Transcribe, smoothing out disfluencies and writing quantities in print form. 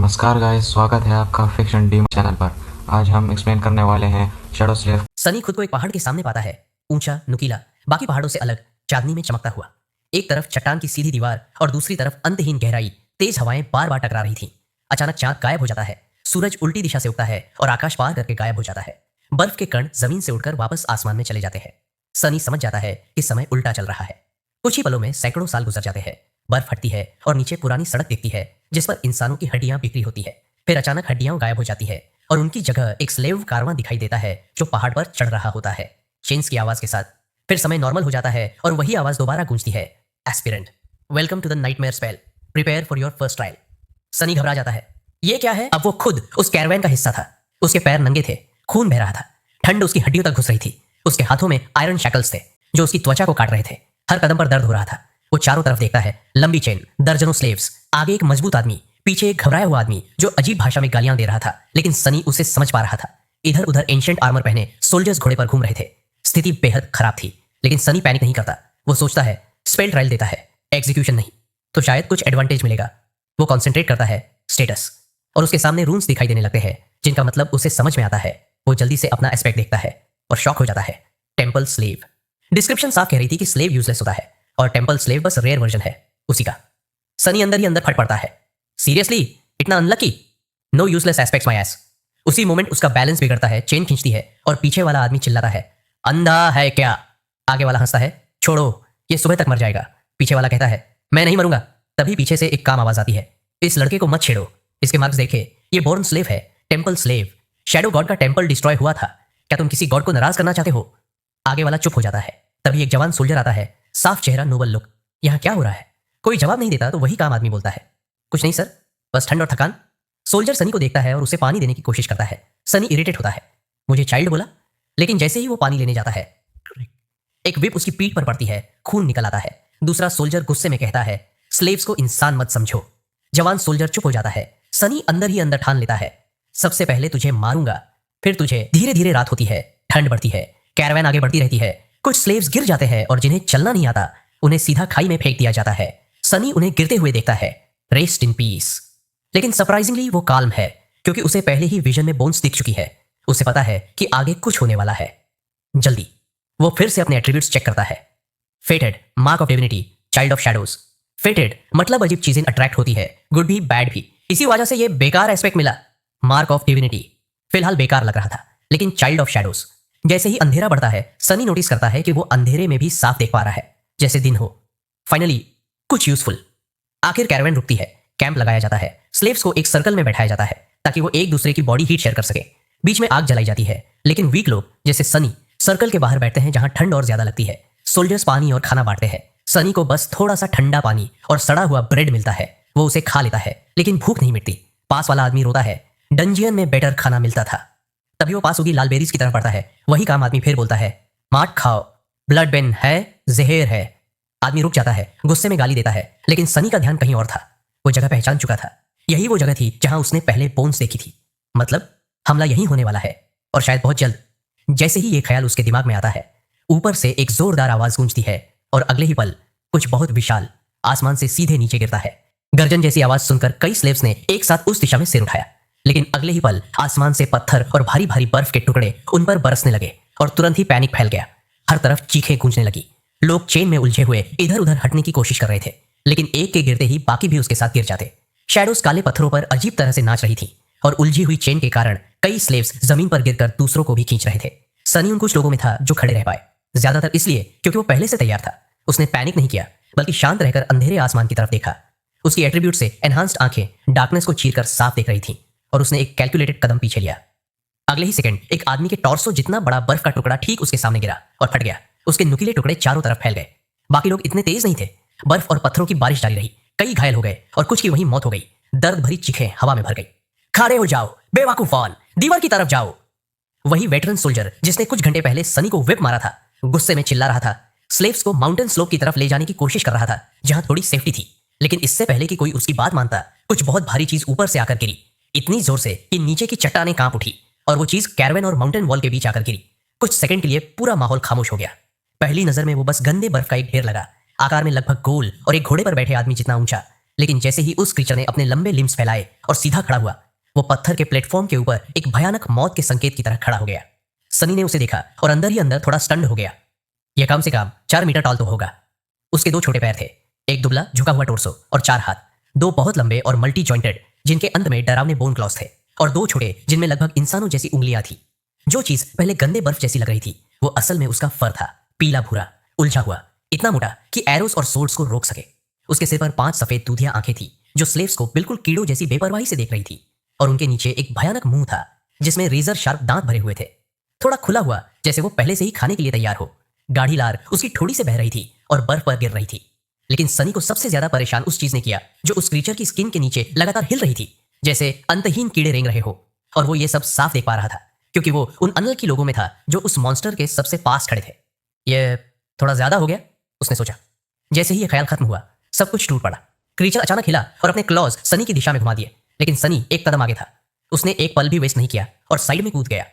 नमस्कार गाइस, स्वागत है आपका फिक्शन डी चैनल पर। आज हम एक्सप्लेन करने वाले हैं शैडो स्लेव। सनी खुद को एक पहाड़ के सामने पाता है, ऊंचा, नुकीला, बाकी पहाड़ों से अलग, चांदनी में चमकता हुआ। एक तरफ चट्टान की सीधी दीवार और दूसरी तरफ अंतहीन गहराई। तेज हवाएं बार बार टकरा रही थीं। अचानक चांद गायब हो जाता है, सूरज उल्टी दिशा से उगता है और आकाश पार करके गायब हो जाता है। बर्फ के कण जमीन से उड़कर वापस आसमान में चले जाते हैं। सनी समझ जाता है कि समय उल्टा चल रहा है। कुछ ही पलों में सैकड़ों साल गुजर जाते हैं। बर्फ हटती है और नीचे पुरानी सड़क दिखती है जिस पर इंसानों की हड्डियां बिखरी होती है। फिर अचानक हड्डियां गायब हो जाती है और उनकी जगह एक स्लेव कारवां दिखाई देता है जो पहाड़ पर चढ़ रहा होता है, चेन्स की आवाज के साथ। फिर समय नॉर्मल हो जाता है और वही आवाज दोबारा गूंजती है, aspirant, welcome to the nightmare spell, prepare for your first trial. Sunny घबरा जाता है। ये क्या है? अब वो खुद उस कैरवैन का हिस्सा था। उसके पैर नंगे थे, खून बह रहा था, ठंड उसकी हड्डियों तक घुस रही थी। उसके हाथों में आयरन शैकल्स थे जो उसकी त्वचा को काट रहे थे। हर कदम पर दर्द हो रहा था। वो चारों तरफ देखता है, लंबी चेन, दर्जनों स्लेव्स, आगे एक मजबूत आदमी, पीछे एक घबराया हुआ आदमी जो अजीब भाषा में गालियां दे रहा था, लेकिन सनी उसे समझ पा रहा था। इधर उधर एंशिएंट आर्मर पहने सोल्जर्स घोड़े पर घूम रहे थे। स्थिति बेहद खराब थी, लेकिन सनी पैनिक नहीं करता। वो सोचता है, स्पेल ट्रायल देता है, एग्जीक्यूशन नहीं, तो शायद कुछ एडवांटेज मिलेगा। वो कॉन्सेंट्रेट करता है, स्टेटस, और उसके सामने रून्स दिखाई देने लगते हैं जिनका मतलब उसे समझ में आता है। वो जल्दी से अपना एस्पेक्ट देखता है और शॉक हो जाता है। Temple slave. डिस्क्रिप्शन साफ कह रही थी कि स्लेव यूजलेस होता है और टेम्पल स्लेव बस रेयर वर्जन है उसी का। सनी अंदर ही अंदर फट पड़ता है। सीरियसली, इतना unlucky? No useless aspects my ass. उसी मोमेंट उसका बैलेंस बिगड़ता है, चेन खींचती है और पीछे वाला आदमी चिल्लाता है, अंधा है क्या? आगे वाला हंसता है, छोड़ो, ये सुबह तक मर जाएगा। पीछे वाला कहता है, मैं नहीं मरूंगा। तभी पीछे से एक काम आवाज आती है, इस लड़के को मत छेड़ो, इसके मार्क्स देखे, ये बोर्न स्लेव है, टेम्पल स्लेव। शैडो गॉड का टेम्पल डिस्ट्रॉय हुआ था। क्या तुम किसी गॉड को नाराज करना चाहते हो? आगे वाला चुप हो जाता है। तभी एक जवान सोल्जर आता है, साफ चेहरा, नोबल लुक। यहाँ क्या हो रहा है? कोई जवाब नहीं देता तो वही काम आदमी बोलता है, कुछ नहीं सर, बस ठंड और थकान। सोल्जर सनी को देखता है और उसे पानी देने की कोशिश करता है। सनी इरिटेट होता है, मुझे चाइल्ड बोला? लेकिन जैसे ही वो पानी लेने जाता है, एक विप उसकी पीठ पर पड़ती है, खून निकल आता है। दूसरा सोल्जर गुस्से में कहता है, स्लेव्स को इंसान मत समझो। जवान सोल्जर चुप हो जाता है। सनी अंदर ही अंदर ठान लेता है, सबसे पहले तुझे मारूंगा, फिर तुझे। धीरे धीरे रात होती है, ठंड बढ़ती है, कैरवैन आगे बढ़ती रहती है। कुछ स्लेव्स गिर जाते हैं और जिन्हें चलना नहीं आता उन्हें सीधा खाई में फेंक दिया जाता है। सनी उन्हें गिरते हुए देखता है, रेस्ट इन पीस। लेकिन सरप्राइजिंगली वो काल्म है, क्योंकि उसे पहले ही विजन में बोन्स दिख चुकी है। उसे पता है कि आगे कुछ होने वाला है। जल्दी वो फिर से अपने एट्रीब्यूट्स चेक करता है। फेटेड, mark of divinity, child of shadows. फेटेड मतलब अजीब चीजें अट्रैक्ट होती है, गुड भी बैड भी। इसी वजह से ये बेकार एस्पेक्ट मिला। मार्क ऑफ डिविनिटी फिलहाल बेकार लग रहा था, लेकिन चाइल्ड ऑफ शैडोज। जैसे ही अंधेरा बढ़ता है, सनी नोटिस करता है कि वो अंधेरे में भी साफ देख पा रहा है, जैसे दिन हो। फाइनली कुछ यूजफुल। आखिर कैरवैन रुकती है, कैंप लगाया जाता है। स्लेव्स को एक सर्कल में बैठाया जाता है ताकि वो एक दूसरे की बॉडी हीट शेयर कर सके। बीच में आग जलाई जाती है, लेकिन वीक लोग जैसे सनी सर्कल के बाहर बैठते हैं जहां ठंड और ज्यादा लगती है। सोल्जर्स पानी और खाना बांटते हैं। सनी को बस थोड़ा सा ठंडा पानी और सड़ा हुआ ब्रेड मिलता है। वो उसे खा लेता है, लेकिन भूख नहीं मिटती। पास वाला आदमी रोता है, डंजियन में बेटर खाना मिलता था। तभी वो पास होगी लाल बेरीज की तरफ बढ़ता है। वही काम आदमी फिर बोलता है, मार्ट खाओ, ब्लड बेन है, जहर है। आदमी रुक जाता है, गुस्से में गाली देता है, लेकिन सनी का ध्यान कहीं और था। वो जगह पहचान चुका था। यही वो जगह थी जहां उसने पहले बोन्स देखी थी। मतलब हमला यही होने वाला है, और शायद बहुत जल्द। जैसे ही ये ख्याल उसके दिमाग में आता है, ऊपर से एक जोरदार आवाज गूंजती है और अगले ही पल कुछ बहुत विशाल आसमान से सीधे नीचे गिरता है। गर्जन जैसी आवाज सुनकर कई स्लेव्स ने एक साथ उस दिशा में सिर उठाया, लेकिन अगले ही पल आसमान से पत्थर और भारी भारी बर्फ के टुकड़े उन पर बरसने लगे और तुरंत ही पैनिक फैल गया। हर तरफ चीखें गूंजने लगी। लोग चेन में उलझे हुए इधर उधर हटने की कोशिश कर रहे थे, लेकिन एक के गिरते ही बाकी भी उसके साथ गिर जाते। शैडोज काले पत्थरों पर अजीब तरह से नाच रही थी और उलझी हुई चेन के कारण कई स्लेव्स जमीन पर गिरकर दूसरों को भी खींच रहे थे। सनी उन कुछ लोगों में था जो खड़े रह पाए, ज्यादातर इसलिए क्योंकि वो पहले से तैयार था। उसने पैनिक नहीं किया, बल्कि शांत रहकर अंधेरे आसमान की तरफ देखा। उसकी एट्रीब्यूट से एनहांस्ड आंखें डार्कनेस को चीरकर साफ देख रही थीं, और उसने एक कैलकुलेटेड कदम पीछे लिया। अगले ही सेकंड एक आदमी के टॉर्सो जितना बड़ा बर्फ का टुकड़ा ठीक उसके सामने गिरा और फट गया। उसके नुकीले टुकड़े चारों तरफ फैल गए। बाकी लोग इतने तेज नहीं थे। बर्फ और पत्थरों की बारिश जारी रही। कई घायल हो गए और कुछ की वहीं मौत हो गई। दर्द भरी चीखें हवा में भर गई। खड़े हो जाओ बेवकूफान, दीवार की तरफ जाओ। वही वेटरन सोल्जर जिसने कुछ घंटे पहले सनी को विप मारा था, गुस्से में चिल्ला रहा था। स्लेव्स को माउंटेन स्लोप की तरफ ले जाने की कोशिश कर रहा था, जहां थोड़ी सेफ्टी थी। लेकिन इससे पहले कि कोई उसकी बात मानता, कुछ बहुत भारी चीज ऊपर से आकर गिरी, इतनी जोर से कि नीचे की चट्टानें कांप उठी, और वो चीज कैरवैन और माउंटेन वॉल के बीच आकर गिरी। कुछ सेकंड के लिए पूरा माहौल खामोश हो गया। पहली नजर में वो बस गंदे बर्फ का एक ढेर लगा, आकार में लगभग गोल और एक घोड़े पर बैठे आदमी जितना ऊंचा। लेकिन जैसे ही उस क्रीचर ने अपने लंबे लिम्स फैलाए और सीधा खड़ा हुआ, वो पत्थर के प्लेटफॉर्म के ऊपर एक भयानक मौत के संकेत की तरह खड़ा हो गया। सनी ने उसे देखा और अंदर ही अंदर थोड़ा स्टन्ड हो गया। यह कम से कम 4 मीटर टॉल तो होगा। उसके 2 छोटे पैर थे, एक दुबला झुका हुआ टोर्सो और 4 हाथ, 2 बहुत लंबे और मल्टी जॉइंटेड जिनके अंत में डरावने बोन क्लॉस थे, और 2 छोटे जिनमें लगभग इंसानों जैसी उंगलियां थी। जो चीज पहले गंदे बर्फ जैसी लग रही थी वो असल में उसका फर था, पीला भूरा, उलझा हुआ, इतना मोटा कि एरोस और सोर्ड्स को रोक सके। उसके सिर पर 5 सफेद दूधिया आंखें थी जो स्लेव्स को बिल्कुल कीड़ों जैसी बेपरवाही से देख रही थी, और उनके नीचे एक भयानक मुंह था जिसमें रेजर शार्प दांत भरे हुए थे, थोड़ा खुला हुआ जैसे वो पहले से ही खाने के लिए तैयार हो। गाढ़ी लार उसकी ठोड़ी से बह रही थी और बर्फ पर गिर रही थी। लेकिन सनी को सबसे ज्यादा परेशान उस चीज ने किया जो उस क्रीचर की स्किन के नीचे लगातार हिल रही थी, जैसे अंतहीन कीड़े रेंग रहे हो। और वो ये सब साफ देख पा रहा था क्योंकि वो उन अनलकी लोगों में था जो उस मॉन्स्टर के सबसे पास खड़े थे। ये थोड़ा ज्यादा हो गया, उसने सोचा। जैसे ही ये ख्याल खत्म हुआ, सब कुछ टूट पड़ा। क्रीचर अचानक हिला और अपने क्लॉज सनी की दिशा में घुमा दिए, लेकिन सनी एक कदम आगे था। उसने एक पल भी वेस्ट नहीं किया और साइड में कूद गया।